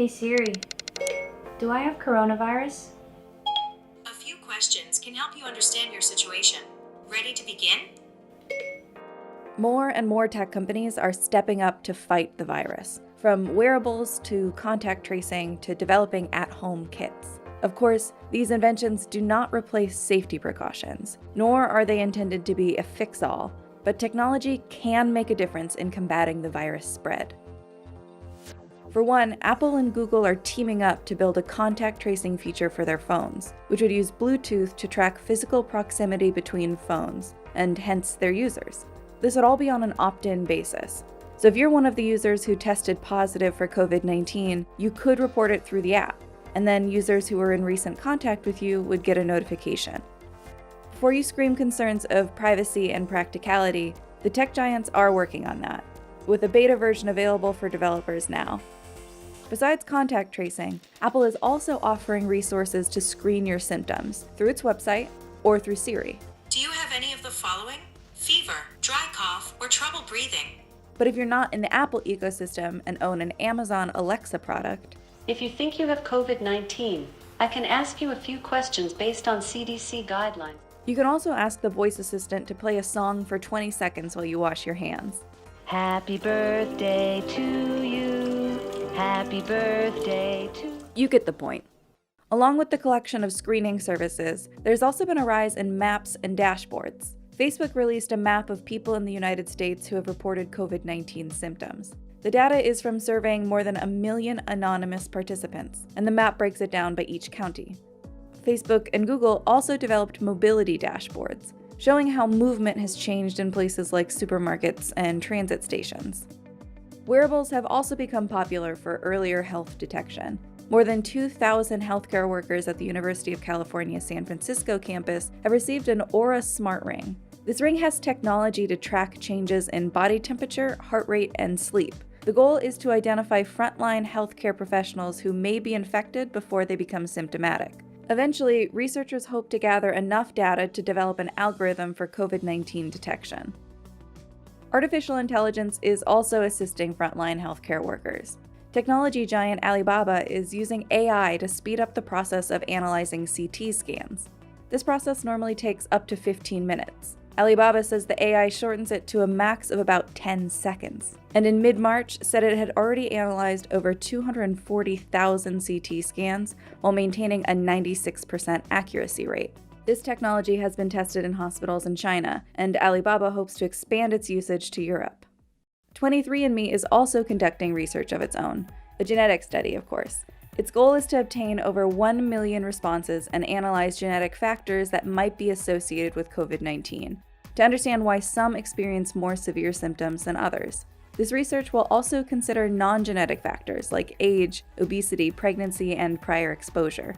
Hey Siri, do I have coronavirus? A few questions can help you understand your situation. Ready to begin? More and more tech companies are stepping up to fight the virus, from wearables to contact tracing to developing at-home kits. Of course, these inventions do not replace safety precautions, nor are they intended to be a fix-all, but technology can make a difference in combating the virus spread. For one, Apple and Google are teaming up to build a contact tracing feature for their phones, which would use Bluetooth to track physical proximity between phones, and hence their users. This would all be on an opt-in basis. So if you're one of the users who tested positive for COVID-19, you could report it through the app, and then users who were in recent contact with you would get a notification. Before you scream concerns of privacy and practicality, the tech giants are working on that, with a beta version available for developers now. Besides contact tracing, Apple is also offering resources to screen your symptoms through its website or through Siri. Do you have any of the following? Fever, dry cough, or trouble breathing? But if you're not in the Apple ecosystem and own an Amazon Alexa product, If you think you have COVID-19, I can ask you a few questions based on CDC guidelines. you can also ask the voice assistant to play a song for 20 seconds while you wash your hands. Happy birthday to you. Happy birthday to you. You get the point. Along with the collection of screening services, there's also been a rise in maps and dashboards. Facebook released a map of people in the United States who have reported COVID-19 symptoms. The data is from surveying more than 1 million anonymous participants, and the map breaks it down by each county. Facebook and Google also developed mobility dashboards, showing how movement has changed in places like supermarkets and transit stations. Wearables have also become popular for earlier health detection. More than 2,000 healthcare workers at the University of California, San Francisco campus have received an Aura smart ring. This ring has technology to track changes in body temperature, heart rate, and sleep. The goal is to identify frontline healthcare professionals who may be infected before they become symptomatic. Eventually, researchers hope to gather enough data to develop an algorithm for COVID-19 detection. Artificial intelligence is also assisting frontline healthcare workers. Technology giant Alibaba is using AI to speed up the process of analyzing CT scans. This process normally takes up to 15 minutes. Alibaba says the AI shortens it to a max of about 10 seconds, and in mid-March said it had already analyzed over 240,000 CT scans while maintaining a 96% accuracy rate. This technology has been tested in hospitals in China, and Alibaba hopes to expand its usage to Europe. 23andMe is also conducting research of its own, a genetic study, of course. Its goal is to obtain over 1 million responses and analyze genetic factors that might be associated with COVID-19, to understand why some experience more severe symptoms than others. This research will also consider non-genetic factors like age, obesity, pregnancy, and prior exposure.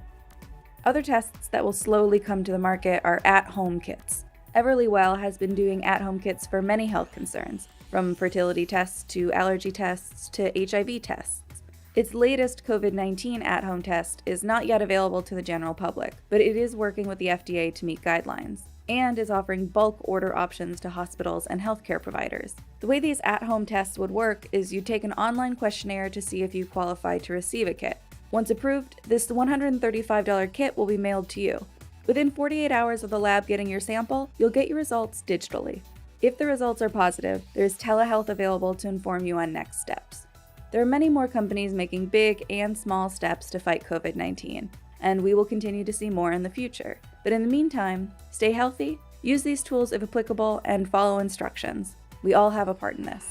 Other tests that will slowly come to the market are at-home kits. Everlywell has been doing at-home kits for many health concerns, from fertility tests to allergy tests to HIV tests. Its latest COVID-19 at-home test is not yet available to the general public, but it is working with the FDA to meet guidelines, and is offering bulk order options to hospitals and healthcare providers. The way these at-home tests would work is you take an online questionnaire to see if you qualify to receive a kit. Once approved, this $135 kit will be mailed to you. Within 48 hours of the lab getting your sample, you'll get your results digitally. If the results are positive, there's telehealth available to inform you on next steps. There are many more companies making big and small steps to fight COVID-19, and we will continue to see more in the future. But in the meantime, stay healthy, use these tools if applicable, and follow instructions. We all have a part in this.